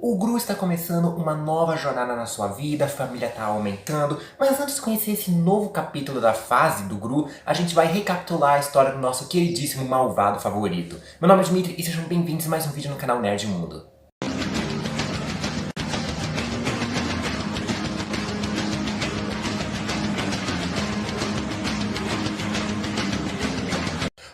O Gru está começando uma nova jornada na sua vida, a família está aumentando, mas antes de conhecer esse novo capítulo da fase do Gru, a gente vai recapitular a história do nosso queridíssimo malvado favorito. Meu nome é Dmitry e sejam bem-vindos a mais um vídeo no canal Nerd Mundo.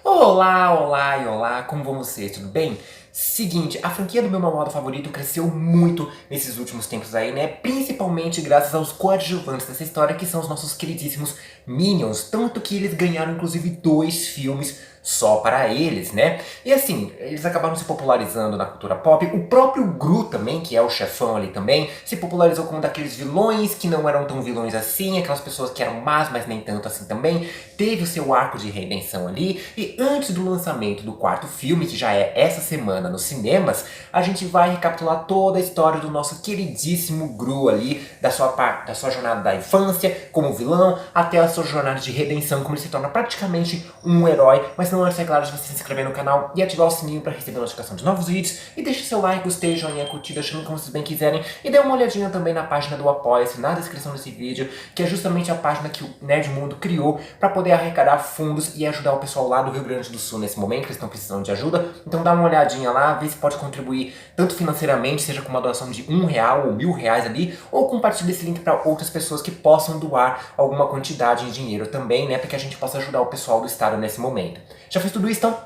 Olá, olá e olá, como vão vocês? Tudo bem? Seguinte, a franquia do meu malvado favorito cresceu muito nesses últimos tempos aí, né? Principalmente graças aos coadjuvantes dessa história, que são os nossos queridíssimos Minions. Tanto que eles ganharam, inclusive, 2 filmes só para eles, né? E assim, eles acabaram se popularizando na cultura pop. O próprio Gru também, que é o chefão ali também, se popularizou como um daqueles vilões que não eram tão vilões assim, aquelas pessoas que eram más, mas nem tanto assim também. Teve o seu arco de redenção ali, e antes do lançamento do 4º filme, que já é essa semana nos cinemas, a gente vai recapitular toda a história do nosso queridíssimo Gru ali, da sua jornada da infância como vilão, até a sua jornada de redenção, como ele se torna praticamente um herói. Mas não antes, é claro, de você se inscrever no canal e ativar o sininho para receber a notificação de novos vídeos, e deixe seu like, gostei, joinha, curtida, chame como vocês bem quiserem, e dê uma olhadinha também na página do Apoia-se, na descrição desse vídeo, que é justamente a página que o Nerd Mundo criou para poder arrecadar fundos e ajudar o pessoal lá do Rio Grande do Sul nesse momento, que eles estão precisando de ajuda. Então dá uma olhadinha lá, vê se pode contribuir tanto financeiramente, seja com uma doação de R$1 ou R$1.000 ali, ou compartilhe esse link para outras pessoas que possam doar alguma quantidade em dinheiro também, né, para que a gente possa ajudar o pessoal do estado nesse momento. Já fez tudo isso? Então,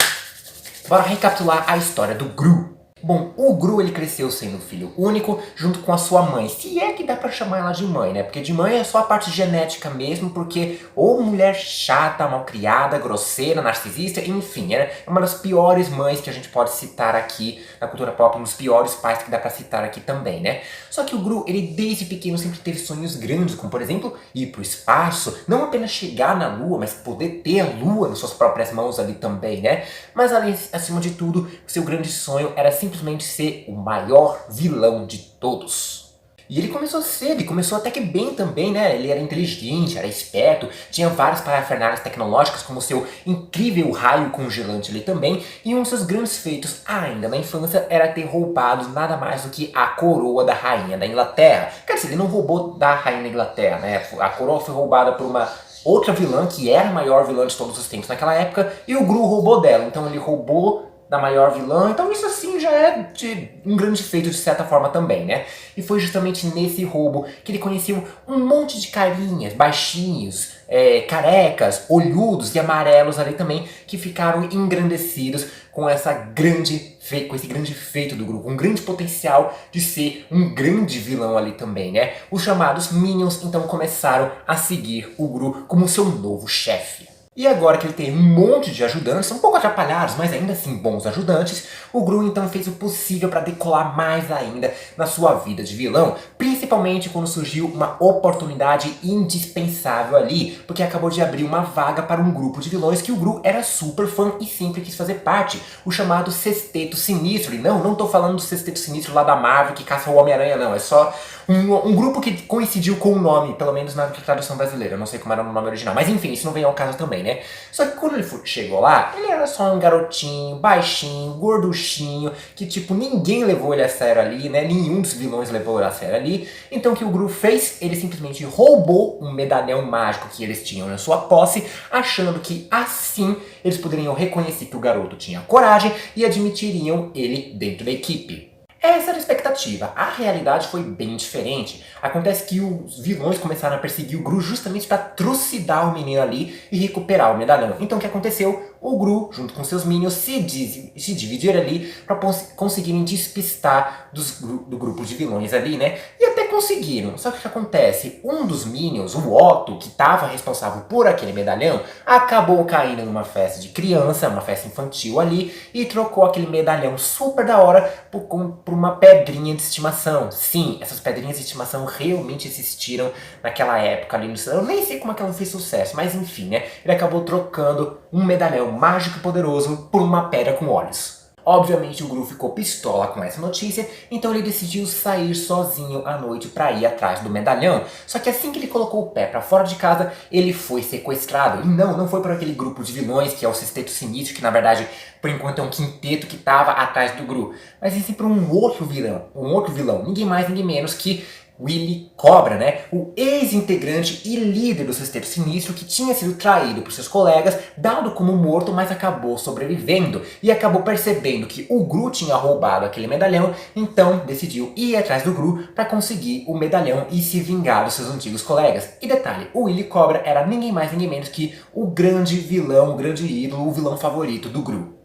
bora recapitular a história do Gru. Bom, o Gru ele cresceu sendo filho único junto com a sua mãe, se é que dá pra chamar ela de mãe, né? Porque de mãe é só a parte genética mesmo, porque ou mulher chata, malcriada, grosseira, narcisista, enfim, é uma das piores mães que a gente pode citar aqui na cultura pop, um dos piores pais que dá pra citar aqui também, né? Só que o Gru, ele desde pequeno sempre teve sonhos grandes, como por exemplo, ir pro espaço, não apenas chegar na lua, mas poder ter a lua nas suas próprias mãos ali também, né? Mas além, acima de tudo, o seu grande sonho era simplesmente ser o maior vilão de todos. E ele começou cedo, e começou até que bem também, né? Ele era inteligente, era esperto, tinha várias parafernálias tecnológicas, como o seu incrível raio congelante ali também, e um dos seus grandes feitos ainda na infância era ter roubado nada mais do que a coroa da rainha da Inglaterra. Quer dizer, ele não roubou da rainha da Inglaterra, né? A coroa foi roubada por uma outra vilã, que era a maior vilã de todos os tempos naquela época, e o Gru roubou dela. Então ele roubou da maior vilã, então isso assim já é de um grande feito de certa forma também, né? E foi justamente nesse roubo que ele conheceu um monte de carinhas, baixinhos, carecas, olhudos e amarelos ali também, que ficaram engrandecidos com com esse grande feito do grupo, um grande potencial de ser um grande vilão ali também, né? Os chamados Minions então começaram a seguir o Gru como seu novo chefe. E agora que ele tem um monte de ajudantes, um pouco atrapalhados, mas ainda assim bons ajudantes, o Gru então fez o possível para decolar mais ainda na sua vida de vilão, principalmente quando surgiu uma oportunidade indispensável ali, porque acabou de abrir uma vaga para um grupo de vilões que o Gru era super fã e sempre quis fazer parte, o chamado Sexteto Sinistro. E não tô falando do Sexteto Sinistro lá da Marvel que caça o Homem-Aranha, não, é só um grupo que coincidiu com o nome, pelo menos na tradução brasileira, eu não sei como era o nome original, mas enfim, isso não vem ao caso também, né? Só que quando ele chegou lá, ele era só um garotinho, baixinho, gorduchinho, que tipo, ninguém levou ele a sério ali, né? Nenhum dos vilões levou ele a sério ali. Então o que o Gru fez? Ele simplesmente roubou um medalhão mágico que eles tinham na sua posse, achando que assim eles poderiam reconhecer que o garoto tinha coragem e admitiriam ele dentro da equipe. Essa era a expectativa. A realidade foi bem diferente. Acontece que os vilões começaram a perseguir o Gru justamente para trucidar o menino ali e recuperar o medalhão. Então o que aconteceu? O Gru, junto com seus Minions, se dividiram ali para conseguirem despistar do grupo de vilões ali, né? E até conseguiram. Só que o que acontece? Um dos Minions, o Otto, que estava responsável por aquele medalhão, acabou caindo numa festa de criança, uma festa infantil ali, e trocou aquele medalhão super da hora por uma pedrinha de estimação. Sim, essas pedrinhas de estimação realmente existiram naquela época ali. Eu nem sei como é que ela fez sucesso, mas enfim, né? Ele acabou trocando um medalhão mágico e poderoso por uma pedra com olhos. Obviamente o Gru ficou pistola com essa notícia, então ele decidiu sair sozinho à noite para ir atrás do medalhão. Só que assim que ele colocou o pé para fora de casa, ele foi sequestrado. E não foi por aquele grupo de vilões que é o Sexteto Sinistro, que na verdade Por enquanto é um quinteto que tava atrás do Gru. Mas e se para um outro vilão, ninguém mais, ninguém menos que Willy Cobra, né? O ex-integrante e líder do Sexteto Sinistro que tinha sido traído por seus colegas, dado como morto, mas acabou sobrevivendo e acabou percebendo que o Gru tinha roubado aquele medalhão, então decidiu ir atrás do Gru para conseguir o medalhão e se vingar dos seus antigos colegas. E detalhe, o Willy Cobra era ninguém mais, ninguém menos que o grande vilão, o grande ídolo, o vilão favorito do Gru.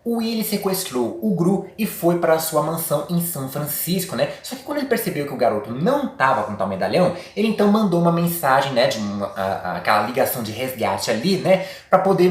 O Willy sequestrou o Gru e foi para sua mansão em São Francisco, né? Só que quando ele percebeu que o garoto não estava com tal medalhão, ele então mandou uma mensagem, né, de aquela ligação de resgate ali, né, para poder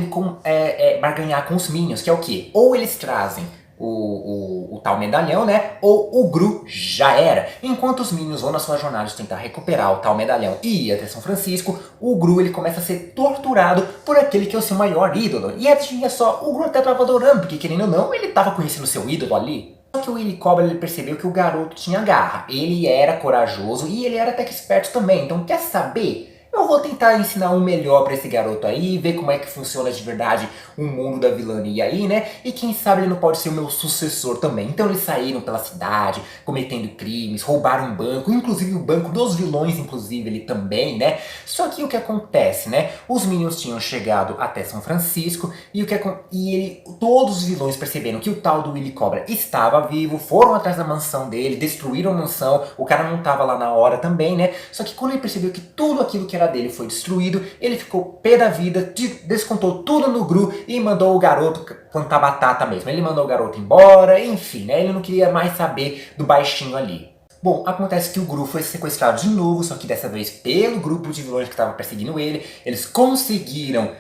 barganhar com os Minions, que é o quê? Ou eles trazem o tal medalhão, né? Ou o Gru já era. Enquanto os Minions vão na sua jornada de tentar recuperar o tal medalhão e ir até São Francisco, o Gru ele começa a ser torturado por aquele que é o seu maior ídolo. E adivinha só, o Gru até tava adorando, porque querendo ou não, ele tava conhecendo o seu ídolo ali. Só que o Willy Cobra ele percebeu que o garoto tinha garra. Ele era corajoso e ele era até que esperto também. Então quer saber? Eu vou tentar ensinar um melhor pra esse garoto aí, ver como é que funciona de verdade o mundo da vilania aí, né? E quem sabe ele não pode ser o meu sucessor também. Então eles saíram pela cidade, cometendo crimes, roubaram um banco, inclusive o banco dos vilões, inclusive ele também, né? Só que o que acontece, né? Os Minions tinham chegado até São Francisco e, todos os vilões perceberam que o tal do Willy Cobra estava vivo, foram atrás da mansão dele, destruíram a mansão, o cara não estava lá na hora também, né? Só que quando ele percebeu que tudo aquilo que era dele foi destruído, ele ficou pé da vida, descontou tudo no Gru e mandou o garoto plantar batata mesmo. Ele mandou o garoto embora, enfim, né? Ele não queria mais saber do baixinho ali. Bom, acontece que o Gru foi sequestrado de novo, só que dessa vez pelo grupo de vilões que estava perseguindo ele. Eles conseguiram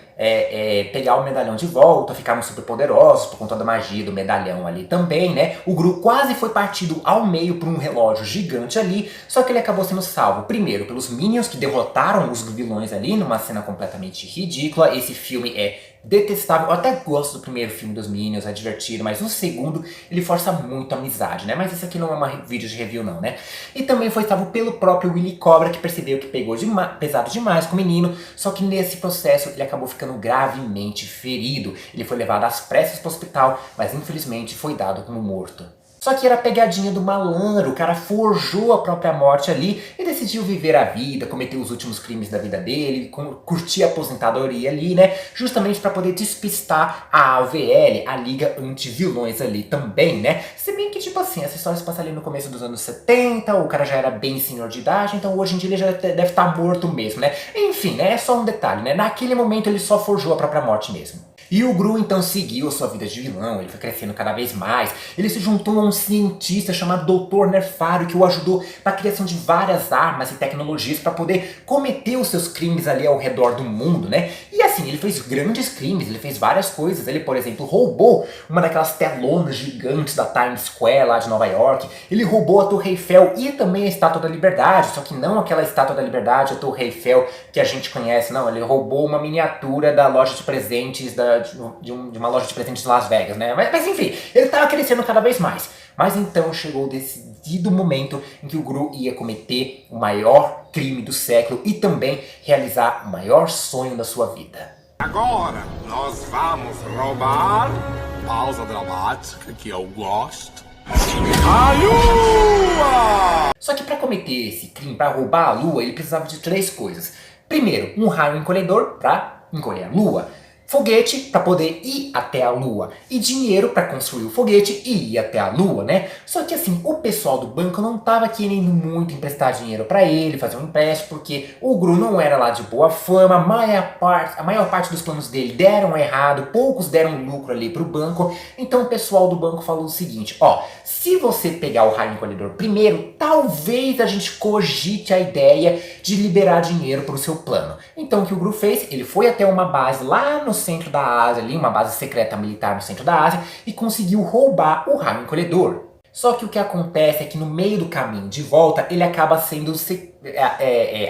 pegar o medalhão de volta, ficaram super poderosos por conta da magia do medalhão ali também, né? O Gru quase foi partido ao meio por um relógio gigante ali, só que ele acabou sendo salvo, primeiro, pelos Minions que derrotaram os vilões ali numa cena completamente ridícula. Esse filme é detestável. Eu até gosto do primeiro filme dos Minions, é divertido, mas o segundo ele força muito a amizade, né? Mas esse aqui não é um vídeo de review não, né? E também foi salvo pelo próprio Willy Cobra, que percebeu que pegou pesado demais com o menino, só que nesse processo ele acabou ficando gravemente ferido. Ele foi levado às pressas para o hospital, mas infelizmente foi dado como morto. Só que era a pegadinha do malandro, o cara forjou a própria morte ali e decidiu viver a vida, cometer os últimos crimes da vida dele, curtir a aposentadoria ali, né? Justamente para poder despistar a AVL, a Liga Anti-Vilões ali também, né? Se bem que, tipo assim, essa história se passa ali no começo dos anos 70, o cara já era bem senhor de idade, então hoje em dia ele já deve estar morto mesmo, né? Enfim, né? É só um detalhe, né? Naquele momento ele só forjou a própria morte mesmo. E o Gru então seguiu a sua vida de vilão, ele foi crescendo cada vez mais. Ele se juntou a um cientista chamado Dr. Nerfário, que o ajudou na criação de várias armas e tecnologias para poder cometer os seus crimes ali ao redor do mundo, né? E assim, ele fez grandes crimes, ele fez várias coisas. Ele, por exemplo, roubou uma daquelas telonas gigantes da Times Square lá de Nova York. Ele roubou a Torre Eiffel e também a Estátua da Liberdade, só que não aquela Estátua da Liberdade, a Torre Eiffel que a gente conhece, não. Ele roubou uma miniatura da loja de presentes de uma loja de presentes de Las Vegas, né? Mas enfim, ele estava crescendo cada vez mais. Mas então chegou o decidido momento em que o Gru ia cometer o maior crime do século e também realizar o maior sonho da sua vida. Agora nós vamos roubar, pausa dramática que eu gosto, a Lua! Só que para cometer esse crime, para roubar a Lua, ele precisava de 3 coisas. Primeiro, um raio encolhedor para encolher a Lua. Foguete para poder ir até a Lua e dinheiro para construir o foguete e ir até a Lua, né? Só que assim, o pessoal do banco não tava querendo muito emprestar dinheiro para ele, fazer um empréstimo, porque o Gru não era lá de boa fama, a maior parte dos planos dele deram errado, poucos deram lucro ali pro banco. Então o pessoal do banco falou o seguinte, ó, se você pegar o raio encolhedor primeiro, talvez a gente cogite a ideia de liberar dinheiro para o seu plano. Então o que o Gru fez? Ele foi até uma base lá no centro da Ásia, ali, uma base secreta militar no centro da Ásia, e conseguiu roubar o raio encolhedor. Só que o que acontece é que no meio do caminho de volta, ele acaba sendo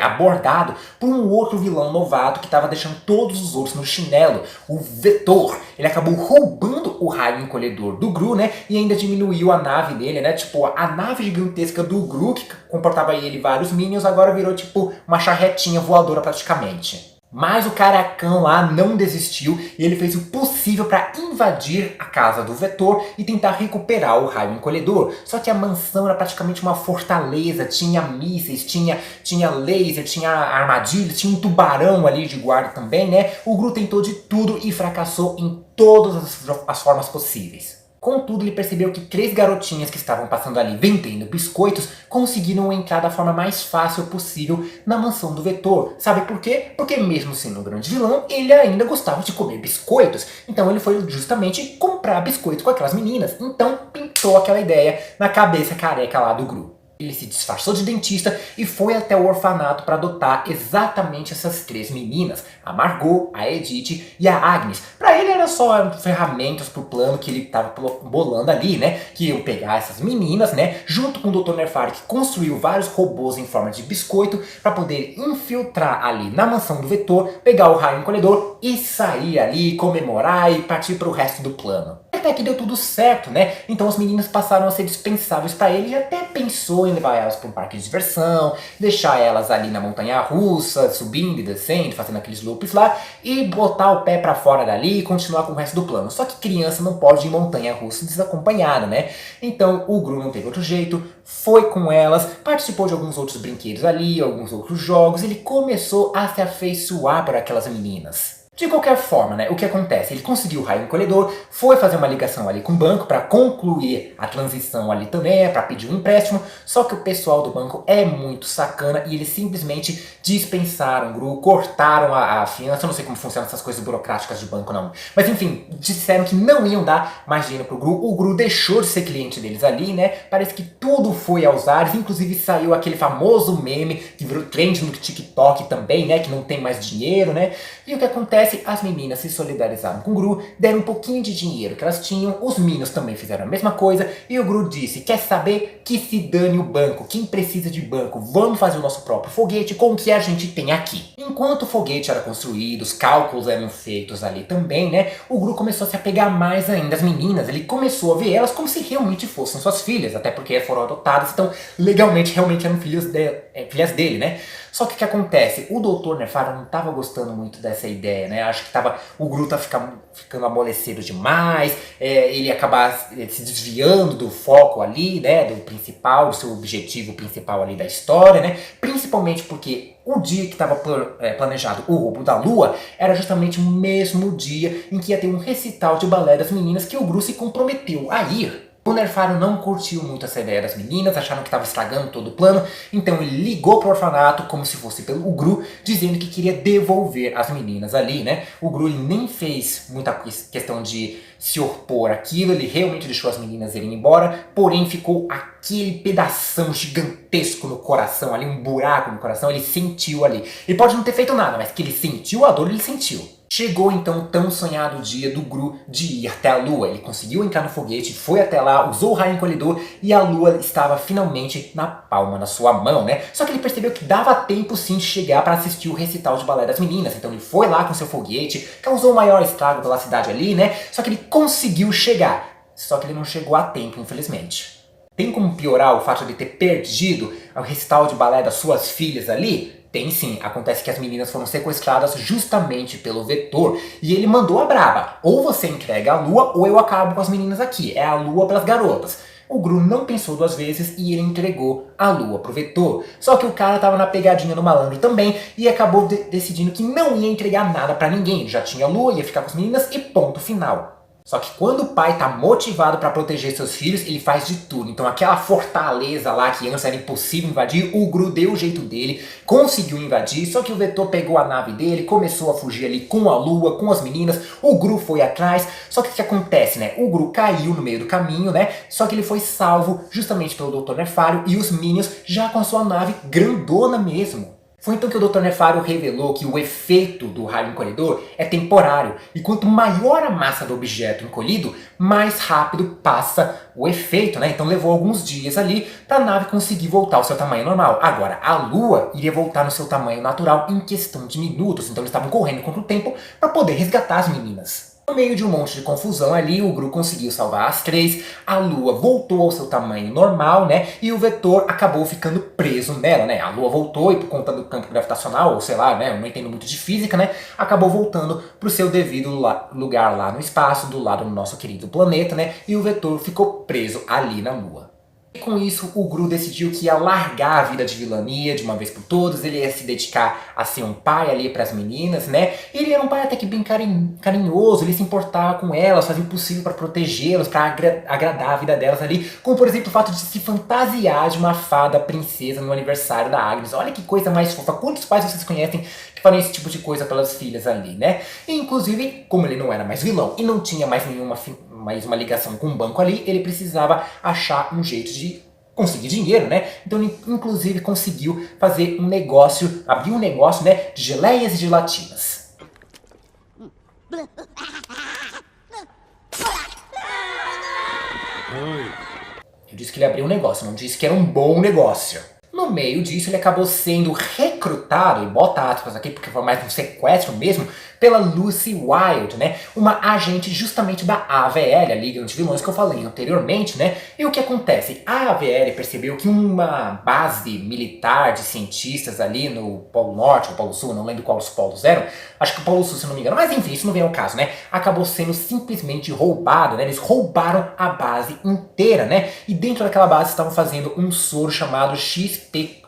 abordado por um outro vilão novato que estava deixando todos os outros no chinelo, o Vetor. Ele acabou roubando o raio encolhedor do Gru, né? E ainda diminuiu a nave dele, né? Tipo, a nave gigantesca do Gru, que comportava ele e vários Minions, agora virou tipo uma charretinha voadora praticamente. Mas o caracão lá não desistiu e ele fez o possível para invadir a casa do Vetor e tentar recuperar o raio encolhedor. Só que a mansão era praticamente uma fortaleza, tinha mísseis, tinha laser, tinha armadilhas, tinha um tubarão ali de guarda também, né? O Gru tentou de tudo e fracassou em todas as formas possíveis. Contudo, ele percebeu que 3 garotinhas que estavam passando ali vendendo biscoitos conseguiram entrar da forma mais fácil possível na mansão do Vetor. Sabe por quê? Porque mesmo sendo um grande vilão, ele ainda gostava de comer biscoitos. Então ele foi justamente comprar biscoitos com aquelas meninas. Então pintou aquela ideia na cabeça careca lá do Gru. Ele se disfarçou de dentista e foi até o orfanato para adotar exatamente essas 3 meninas, a Margot, a Edith e a Agnes. Para ele era só ferramentas pro plano que ele estava bolando ali, né? Que iam pegar essas meninas, né? Junto com o Dr. Nefario, que construiu vários robôs em forma de biscoito para poder infiltrar ali na mansão do Vetor, pegar o raio encolhedor e sair ali, comemorar e partir para o resto do plano. Até que deu tudo certo, né? Então as meninas passaram a ser dispensáveis para ele e até pensou em levar elas para um parque de diversão, deixar elas ali na montanha-russa, subindo e descendo, fazendo aqueles loops lá, e botar o pé para fora dali e continuar com o resto do plano. Só que criança não pode ir em montanha-russa desacompanhada, né? Então o Gru não teve outro jeito, foi com elas, participou de alguns outros brinquedos ali, alguns outros jogos, ele começou a se afeiçoar por aquelas meninas. De qualquer forma, né, o que acontece? Ele conseguiu o raio encolhedor, foi fazer uma ligação ali com o banco para concluir a transição ali também, para pedir um empréstimo, só que o pessoal do banco é muito sacana e eles simplesmente dispensaram o Gru, cortaram a fiança, eu não sei como funcionam essas coisas burocráticas de banco não, mas enfim, disseram que não iam dar mais dinheiro pro Gru, o Gru deixou de ser cliente deles ali, né, parece que tudo foi aos ares, inclusive saiu aquele famoso meme que virou trend no TikTok também, né, que não tem mais dinheiro, né, e o que acontece? As meninas se solidarizaram com o Gru, deram um pouquinho de dinheiro que elas tinham, os meninos também fizeram a mesma coisa, e o Gru disse, quer saber? Que se dane o banco, quem precisa de banco, vamos fazer o nosso próprio foguete com o que a gente tem aqui. Enquanto o foguete era construído, os cálculos eram feitos ali também, né, o Gru começou a se apegar mais ainda às meninas, ele começou a ver elas como se realmente fossem suas filhas, até porque foram adotadas, então legalmente realmente eram filhas dele, né. Só que o que acontece? O Dr. Nefario não estava gostando muito dessa ideia, né? Acho que o Gru tá ficando amolecido demais, ele ia acabar se desviando do foco ali, né? Do principal, do seu objetivo principal ali da história, né? Principalmente porque o dia que estava planejado o roubo da Lua era justamente o mesmo dia em que ia ter um recital de balé das meninas que o Gru se comprometeu a ir. O Nefario não curtiu muito essa ideia das meninas, acharam que estava estragando todo o plano, então ele ligou pro orfanato como se fosse pelo Gru, dizendo que queria devolver as meninas ali, né? O Gru ele nem fez muita questão de se opor àquilo, ele realmente deixou as meninas irem embora, porém ficou aquele pedação gigantesco no coração ali, um buraco no coração, ele sentiu ali. Ele pode não ter feito nada, mas que ele sentiu a dor, ele sentiu. Chegou então o tão sonhado dia do Gru de ir até a Lua. Ele conseguiu entrar no foguete, foi até lá, usou o raio encolhedor e a Lua estava finalmente na palma da sua mão, né? Só que ele percebeu que dava tempo sim de chegar para assistir o recital de balé das meninas. Então ele foi lá com seu foguete, causou o maior estrago pela cidade ali, né? Só que ele conseguiu chegar. Só que ele não chegou a tempo, infelizmente. Tem como piorar o fato de ter perdido o recital de balé das suas filhas ali? Tem sim, acontece que as meninas foram sequestradas justamente pelo Vetor e ele mandou a braba, ou você entrega a Lua ou eu acabo com as meninas aqui, é a Lua pelas garotas. O Gru não pensou 2 vezes e ele entregou a Lua pro Vetor. Só que o cara tava na pegadinha do malandro também e acabou decidindo que não ia entregar nada pra ninguém. Ele já tinha a Lua, ia ficar com as meninas e ponto final. Só que quando o pai tá motivado para proteger seus filhos, ele faz de tudo. Então aquela fortaleza lá que antes era impossível invadir, o Gru deu o jeito dele, conseguiu invadir, só que o Vetor pegou a nave dele, começou a fugir ali com a Lua, com as meninas, o Gru foi atrás, só que o que acontece, né? O Gru caiu no meio do caminho, né? Só que ele foi salvo justamente pelo Dr. Nefario e os Minions já com a sua nave grandona mesmo. Foi então que o Dr. Nefario revelou que o efeito do raio encolhedor é temporário, e quanto maior a massa do objeto encolhido, mais rápido passa o efeito, né? Então levou alguns dias ali para a nave conseguir voltar ao seu tamanho normal. Agora, a Lua iria voltar no seu tamanho natural em questão de minutos, então eles estavam correndo contra o tempo para poder resgatar as meninas. No meio de um monte de confusão ali, o Gru conseguiu salvar as três, a Lua voltou ao seu tamanho normal, né? E o Vetor acabou ficando preso nela, né? A Lua voltou e por conta do campo gravitacional, ou sei lá, né? Eu não entendo muito de física, né? Acabou voltando pro seu devido lugar lá no espaço, do lado do nosso querido planeta, né? E o Vetor ficou preso ali na Lua. E com isso, o Gru decidiu que ia largar a vida de vilania de uma vez por todas, ele ia se dedicar a ser um pai ali para as meninas, né? Ele era um pai até que bem carinhoso, ele se importava com elas, fazia o possível para protegê-las, para agradar a vida delas ali, como por exemplo o fato de se fantasiar de uma fada princesa no aniversário da Agnes. Olha que coisa mais fofa, quantos pais vocês conhecem que fazem esse tipo de coisa pelas filhas ali, né? E inclusive, como ele não era mais vilão e não tinha mais uma ligação com o banco ali, ele precisava achar um jeito de conseguir dinheiro, né? Então ele inclusive conseguiu fazer um negócio, abrir um negócio, né, de geleias e gelatinas. Eu disse que ele abriu um negócio, não disse que era um bom negócio. No meio disso, ele acabou sendo recrutado, e bota aspas aqui porque foi mais um sequestro mesmo, pela Lucy Wilde, né? Uma agente justamente da AVL, a Liga Anti-Vilões que eu falei anteriormente, né? E o que acontece? A AVL percebeu que uma base militar de cientistas ali no Polo Norte ou Polo Sul, não lembro qual os polos eram, acho que o Polo Sul, se não me engano, mas enfim, isso não vem ao caso, né? Acabou sendo simplesmente roubado, né? Eles roubaram a base inteira, né? E dentro daquela base estavam fazendo um soro chamado XP40,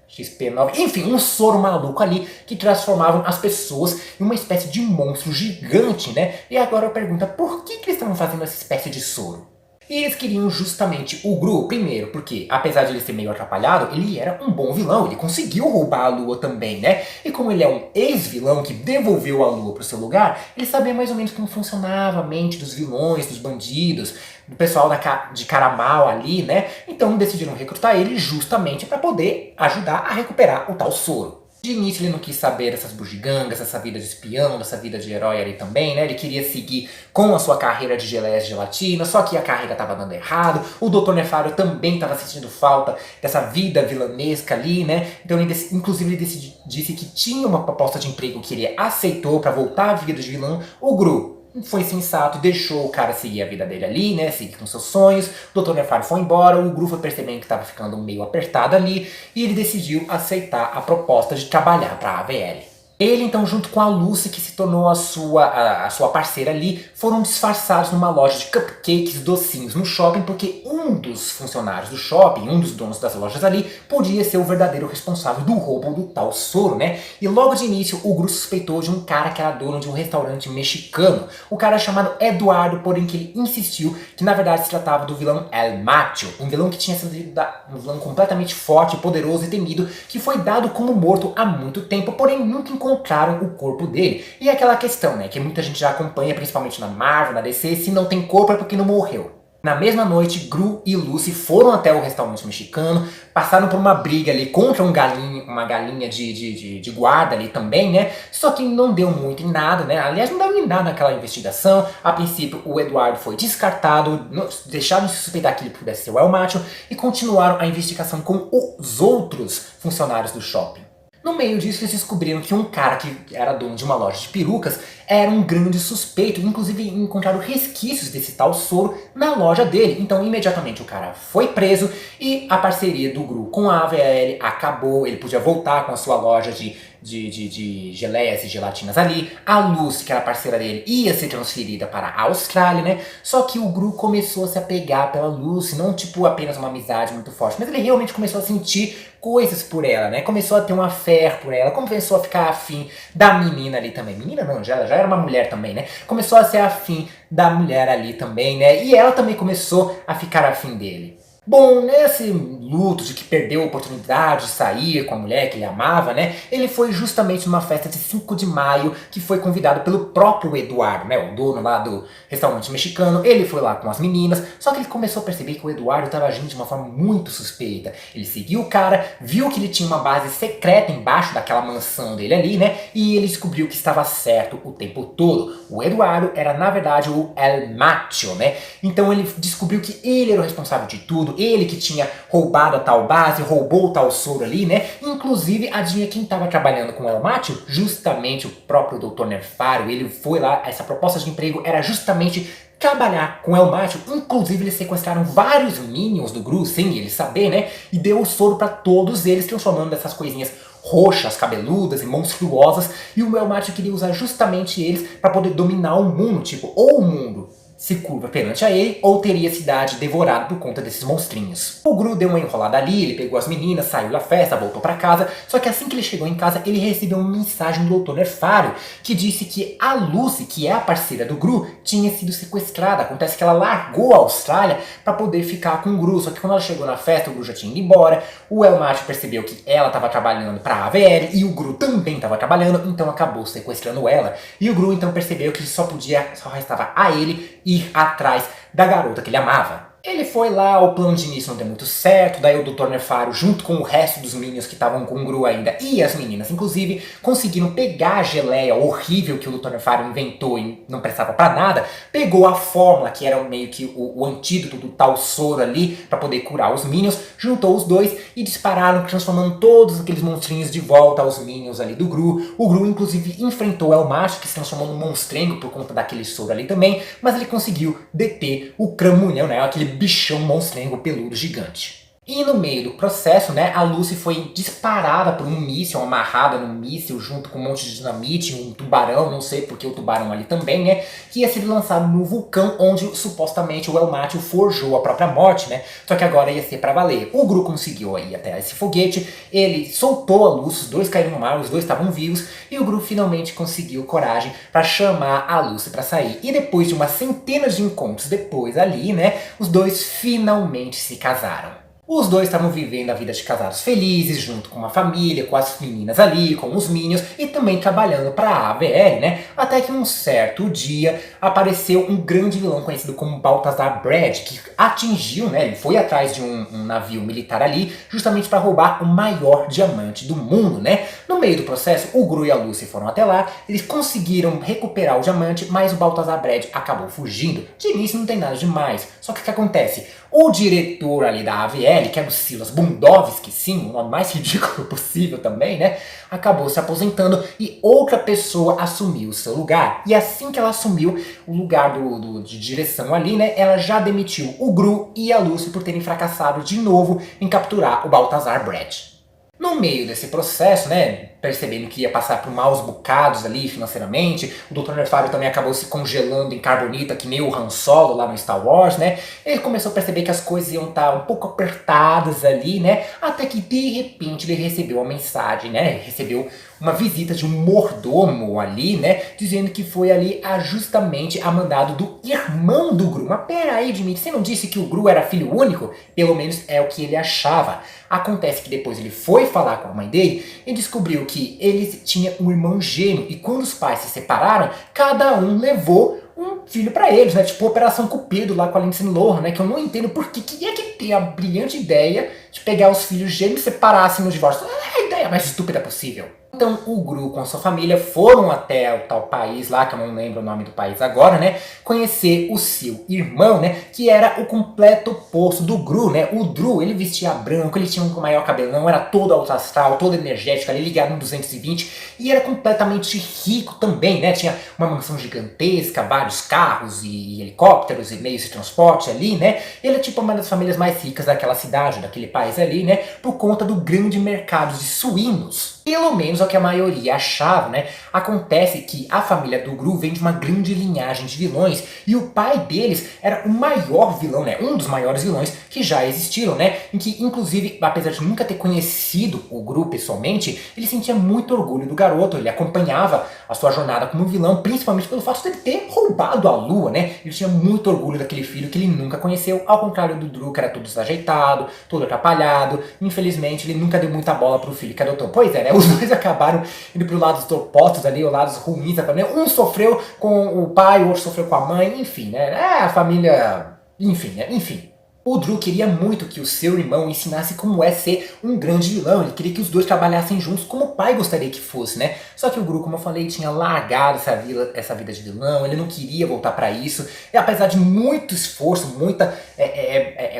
XP9, enfim, um soro maluco ali que transformavam as pessoas em uma espécie de monstro gigante, né? E agora eu pergunto, por que eles estavam fazendo essa espécie de soro? E eles queriam justamente o Gru, primeiro, porque apesar de ele ser meio atrapalhado, ele era um bom vilão, ele conseguiu roubar a Lua também, né? E como ele é um ex-vilão que devolveu a Lua para o seu lugar, ele sabia mais ou menos como funcionava a mente dos vilões, dos bandidos, do pessoal de cara mal ali, né? Então decidiram recrutar ele justamente para poder ajudar a recuperar o tal soro. De início ele não quis saber dessas bugigangas, dessa vida de espião, dessa vida de herói ali também, né? Ele queria seguir com a sua carreira de geleias de gelatina, só que a carreira estava dando errado. O Dr. Nefário também estava sentindo falta dessa vida vilanesca ali, né? Então ele, inclusive ele disse que tinha uma proposta de emprego que ele aceitou para voltar à vida de vilão. O Gru foi sensato, deixou o cara seguir a vida dele ali, né, seguir com seus sonhos. O Dr. Nefário foi embora, o Gru foi percebendo que estava ficando meio apertado ali e ele decidiu aceitar a proposta de trabalhar para a AVL. Ele então, junto com a Lucy, que se tornou a sua parceira ali, foram disfarçados numa loja de cupcakes docinhos no shopping, porque um dos funcionários do shopping, um dos donos das lojas ali, podia ser o verdadeiro responsável do roubo do tal soro, né? E logo de início, o Gru suspeitou de um cara que era dono de um restaurante mexicano, o cara chamado Eduardo, porém que ele insistiu que na verdade se tratava do vilão El Macho, um vilão que tinha sido um vilão completamente forte, poderoso e temido, que foi dado como morto há muito tempo, porém nunca encontraram o corpo dele. E é aquela questão, né, que muita gente já acompanha, principalmente na Marvel, na DC, se não tem corpo é porque não morreu. Na mesma noite, Gru e Lucy foram até o restaurante mexicano, passaram por uma briga ali contra uma galinha de guarda ali também, né? Só que não deu muito em nada, né? Aliás, não deu em nada naquela investigação. A princípio, o Eduardo foi descartado, deixaram de suspeitar que ele pudesse ser o El Macho e continuaram a investigação com os outros funcionários do shopping. No meio disso, eles descobriram que um cara que era dono de uma loja de perucas era um grande suspeito. Inclusive, encontraram resquícios desse tal soro na loja dele. Então, imediatamente, o cara foi preso e a parceria do Gru com a AVL acabou. Ele podia voltar com a sua loja de geleias e gelatinas ali. A Lucy, que era parceira dele, ia ser transferida para a Austrália, né? Só que o Gru começou a se apegar pela Lucy, não tipo apenas uma amizade muito forte, mas ele realmente começou a sentir coisas por ela, né? Começou a ter uma fé por ela, começou a ficar afim da menina ali também. Menina não, já era uma mulher também, né? Começou a ser afim da mulher ali também, né? E ela também começou a ficar afim dele. Bom, nesse luto de que perdeu a oportunidade de sair com a mulher que ele amava, né? Ele foi justamente numa festa de 5 de maio que foi convidado pelo próprio Eduardo, né? O dono lá do restaurante mexicano. Ele foi lá com as meninas, só que ele começou a perceber que o Eduardo estava agindo de uma forma muito suspeita. Ele seguiu o cara, viu que ele tinha uma base secreta embaixo daquela mansão dele ali, né? E ele descobriu que estava certo o tempo todo. O Eduardo era, na verdade, o El Macho, né? Então ele descobriu que ele era o responsável de tudo. ele que tinha roubado a tal base, roubou o tal soro ali, né? Inclusive, adivinha quem estava trabalhando com o El Macho? Justamente o próprio Dr. Nerfario. Ele foi lá, essa proposta de emprego era justamente trabalhar com El Macho. Inclusive, eles sequestraram vários Minions do Gru, sem ele saber, né? E deu o soro para todos eles, transformando dessas coisinhas roxas, cabeludas e monstruosas. E o El Macho queria usar justamente eles para poder dominar o mundo. Tipo, ou o mundo se curva perante a ele, ou teria a cidade devorada por conta desses monstrinhos. O Gru deu uma enrolada ali, ele pegou as meninas, saiu da festa, voltou para casa, só que assim que ele chegou em casa, ele recebeu uma mensagem do Dr. Nerfario, que disse que a Lucy, que é a parceira do Gru, tinha sido sequestrada. Acontece que ela largou a Austrália para poder ficar com o Gru, só que quando ela chegou na festa, o Gru já tinha ido embora, o El Macho percebeu que ela estava trabalhando para a AVL, e o Gru também estava trabalhando, então acabou sequestrando ela. E o Gru então percebeu que só restava a ele ir atrás da garota que ele amava. Ele foi lá, o plano de início não deu muito certo, daí o Dr. Nerfario, junto com o resto dos Minions que estavam com o Gru ainda, e as meninas inclusive, conseguiram pegar a geleia horrível que o Dr. Nerfario inventou e não prestava pra nada, pegou a fórmula, que era meio que o antídoto do tal soro ali, pra poder curar os Minions, juntou os dois e dispararam, transformando todos aqueles monstrinhos de volta aos Minions ali do Gru. O Gru inclusive enfrentou o El Macho, que se transformou num monstrengo por conta daquele soro ali também, mas ele conseguiu deter o Cramunhão, né, aquele bichão monstrengo peludo gigante. E no meio do processo, né, a Lucy foi disparada por um míssil, amarrada num míssil junto com um monte de dinamite, um tubarão, não sei porque o tubarão ali também, né, que ia ser lançado no vulcão onde supostamente o El Macho forjou a própria morte, né, só que agora ia ser pra valer. O Gru conseguiu ir até esse foguete, ele soltou a Lucy, os dois caíram no mar, os dois estavam vivos, e o Gru finalmente conseguiu coragem pra chamar a Lucy pra sair. E depois de umas centenas de encontros depois ali, né, os dois finalmente se casaram. Os dois estavam vivendo a vida de casados felizes, junto com uma família, com as meninas ali, com os Minions, e também trabalhando para a AVL, né? Até que um certo dia apareceu um grande vilão conhecido como Balthazar Brad, que atingiu, né? Ele foi atrás de um navio militar ali, justamente para roubar o maior diamante do mundo, né? No meio do processo, o Gru e a Lucy foram até lá, eles conseguiram recuperar o diamante, mas o Balthazar Brad acabou fugindo. De início não tem nada demais, só que o que acontece? O diretor ali da AVL, que era o Silas Bundovski, sim, o nome mais ridículo possível também, né? Acabou se aposentando e outra pessoa assumiu o seu lugar. E assim que ela assumiu o lugar de direção ali, né? Ela já demitiu o Gru e a Lucy por terem fracassado de novo em capturar o Balthazar Brad. No meio desse processo, né, percebendo que ia passar por maus bocados ali financeiramente, o Dr. Nerfario também acabou se congelando em carbonita, que nem o Han Solo lá no Star Wars, né, ele começou a perceber que as coisas iam estar um pouco apertadas ali, né, até que de repente ele recebeu uma mensagem, né, recebeu uma visita de um mordomo ali, né, dizendo que foi ali justamente a mandado do irmão do Gru. Mas peraí, Dimitri, você não disse que o Gru era filho único? Pelo menos é o que ele achava. Acontece que depois ele foi falar com a mãe dele e descobriu que ele tinha um irmão gêmeo, e quando os pais se separaram, cada um levou um filho pra eles, né? Tipo Operação Cupido lá com a Lindsay Lohan, né? Que eu não entendo por que é que tem a brilhante ideia de pegar os filhos gêmeos e separar-se no divórcio. É a ideia mais estúpida possível. Então o Gru com a sua família foram até o tal país lá, que eu não lembro o nome do país agora, né? Conhecer o seu irmão, né? Que era o completo oposto do Gru, né? O Gru, ele vestia branco, ele tinha um maior cabelão, era todo alto astral, todo energético ali, ligado no 220, e era completamente rico também, né? Tinha uma mansão gigantesca, vários carros e helicópteros e meios de transporte ali, né? Ele é tipo uma das famílias mais ricas daquela cidade, daquele país ali, né? Por conta do grande mercado de suínos. Pelo menos é o que a maioria achava, né? Acontece que a família do Gru vem de uma grande linhagem de vilões, e o pai deles era o maior vilão, né? Um dos maiores vilões que já existiram, né? Em que, inclusive, apesar de nunca ter conhecido o Gru pessoalmente, ele sentia muito orgulho do garoto, ele acompanhava a sua jornada como vilão, principalmente pelo fato de ele ter roubado a lua, né? Ele tinha muito orgulho daquele filho que ele nunca conheceu, ao contrário do Gru, que era todo desajeitado, todo atrapalhado. Infelizmente, ele nunca deu muita bola pro filho que adotou. Pois é, né? Os dois acabaram indo pro lado dos opostos ali, os lados ruins da família. Um sofreu com o pai, o outro sofreu com a mãe, enfim, né? É a família... Enfim, né? Enfim. O Drew queria muito que o seu irmão ensinasse como é ser um grande vilão. Ele queria que os dois trabalhassem juntos como o pai gostaria que fosse, né? Só que o Drew, como eu falei, tinha largado essa vida de vilão. Ele não queria voltar pra isso. E apesar de muito esforço, muita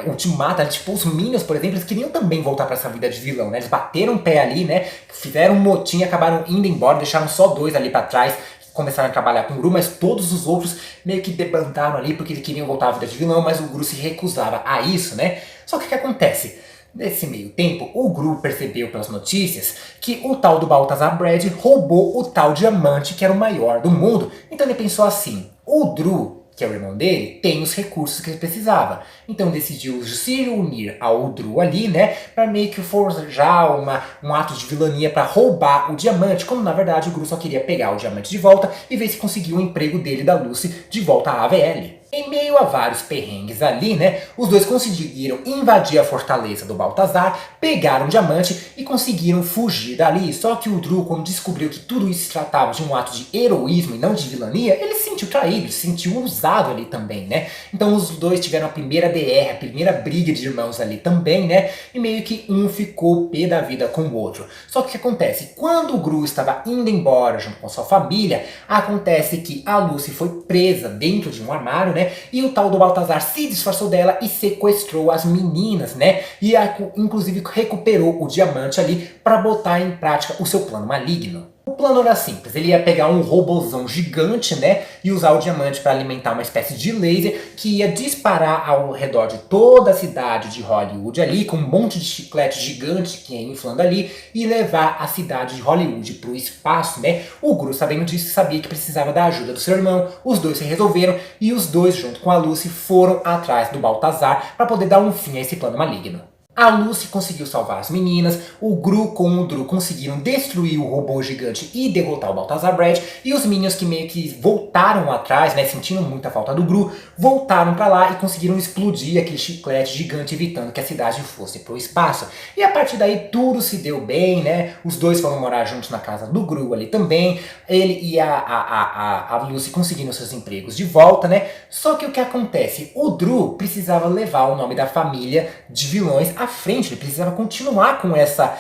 ultimata, tipo os Minions, por exemplo, eles queriam também voltar pra essa vida de vilão, né? Eles bateram o pé ali, né? Fizeram um motim, acabaram indo embora, deixaram só dois ali pra trás. Começaram a trabalhar com o Gru, mas todos os outros meio que debandaram ali porque eles queriam voltar à vida de vilão, mas o Gru se recusava a isso, né? Só que o que acontece? Nesse meio tempo, o Gru percebeu pelas notícias que o tal do Balthazar Brad roubou o tal diamante que era o maior do mundo. Então ele pensou assim, o Drew, que é o irmão dele, tem os recursos que ele precisava. Então decidiu se unir ao Drew ali, né, para meio que forjar um ato de vilania para roubar o diamante, como na verdade o Drew só queria pegar o diamante de volta e ver se conseguia o emprego dele e da Lucy de volta à AVL. Em meio a vários perrengues ali, né, os dois conseguiram invadir a fortaleza do Balthazar, pegaram o diamante e conseguiram fugir dali. Só que o Drew, quando descobriu que tudo isso se tratava de um ato de heroísmo e não de vilania, ele se sentiu traído, se sentiu usado ali também, né? Então os dois tiveram a primeira DR, a primeira briga de irmãos ali também, né? E meio que um ficou pé da vida com o outro. Só que o que acontece? Quando o Drew estava indo embora junto com sua família, acontece que a Lucy foi presa dentro de um armário, né? E o tal do Balthazar se disfarçou dela e sequestrou as meninas, né? E inclusive recuperou o diamante ali para botar em prática o seu plano maligno. O plano era simples, ele ia pegar um robozão gigante, né, e usar o diamante para alimentar uma espécie de laser que ia disparar ao redor de toda a cidade de Hollywood ali, com um monte de chiclete gigante que ia inflando ali, e levar a cidade de Hollywood para o espaço, né. O Gru, sabendo disso, sabia que precisava da ajuda do seu irmão, os dois se resolveram e os dois, junto com a Lucy, foram atrás do Balthazar para poder dar um fim a esse plano maligno. A Lucy conseguiu salvar as meninas, o Gru com o Drew conseguiram destruir o robô gigante e derrotar o Balthazar Brad, e os Minions que meio que voltaram atrás, né, sentindo muita falta do Gru, voltaram pra lá e conseguiram explodir aquele chiclete gigante, evitando que a cidade fosse pro espaço. E a partir daí tudo se deu bem, né, os dois foram morar juntos na casa do Gru ali também, ele e a Lucy conseguiram seus empregos de volta, né, só que o que acontece? O Drew precisava levar o nome da família de vilões à frente, ele precisava continuar com essa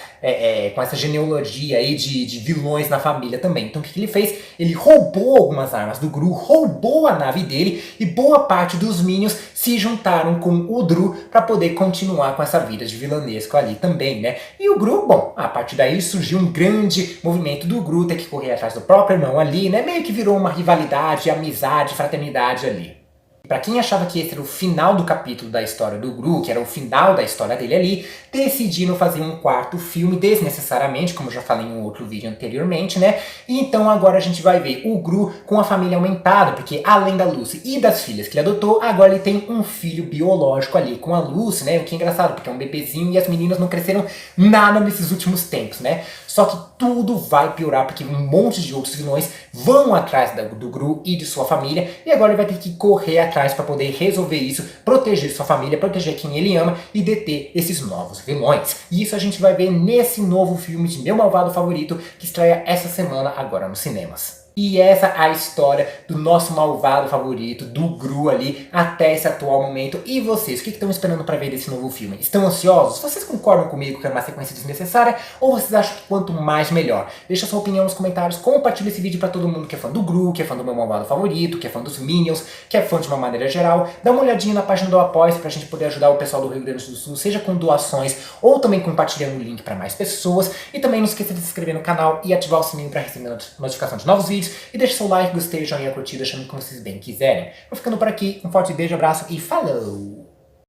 genealogia aí de vilões na família também. Então o que ele fez? Ele roubou algumas armas do Gru, roubou a nave dele e boa parte dos Minions se juntaram com o Drew para poder continuar com essa vida de vilanesco ali também, né? E o Gru, bom, a partir daí surgiu um grande movimento do Gru ter que correr atrás do próprio irmão ali, né? Meio que virou uma rivalidade, amizade, fraternidade ali. Pra quem achava que esse era o final do capítulo da história do Gru, que era o final da história dele ali, decidiram fazer um quarto filme desnecessariamente, como eu já falei em um outro vídeo anteriormente, né? E então agora a gente vai ver o Gru com a família aumentada, porque além da Lucy e das filhas que ele adotou, agora ele tem um filho biológico ali com a Lucy, né? O que é engraçado, porque é um bebezinho e as meninas não cresceram nada nesses últimos tempos, né? Só que tudo vai piorar, porque um monte de outros vilões vão atrás do Gru e de sua família, e agora ele vai ter que correr atrás para poder resolver isso, proteger sua família, proteger quem ele ama e deter esses novos vilões. E isso a gente vai ver nesse novo filme de Meu Malvado Favorito, que estreia essa semana agora nos cinemas. E essa é a história do nosso malvado favorito, do Gru ali, até esse atual momento. E vocês, o que estão esperando para ver desse novo filme? Estão ansiosos? Vocês concordam comigo que é uma sequência desnecessária? Ou vocês acham que quanto mais melhor? Deixa sua opinião nos comentários, compartilha esse vídeo para todo mundo que é fã do Gru, que é fã do meu malvado favorito, que é fã dos Minions, que é fã de uma maneira geral. Dá uma olhadinha na página do Apoia-se pra gente poder ajudar o pessoal do Rio Grande do Sul, seja com doações ou também compartilhando o link para mais pessoas. E também não esqueça de se inscrever no canal e ativar o sininho para receber a notificação de novos vídeos. E deixe seu like, gostei, joinha, curtida, chame como vocês bem quiserem. Vou ficando por aqui, um forte beijo, abraço e falou!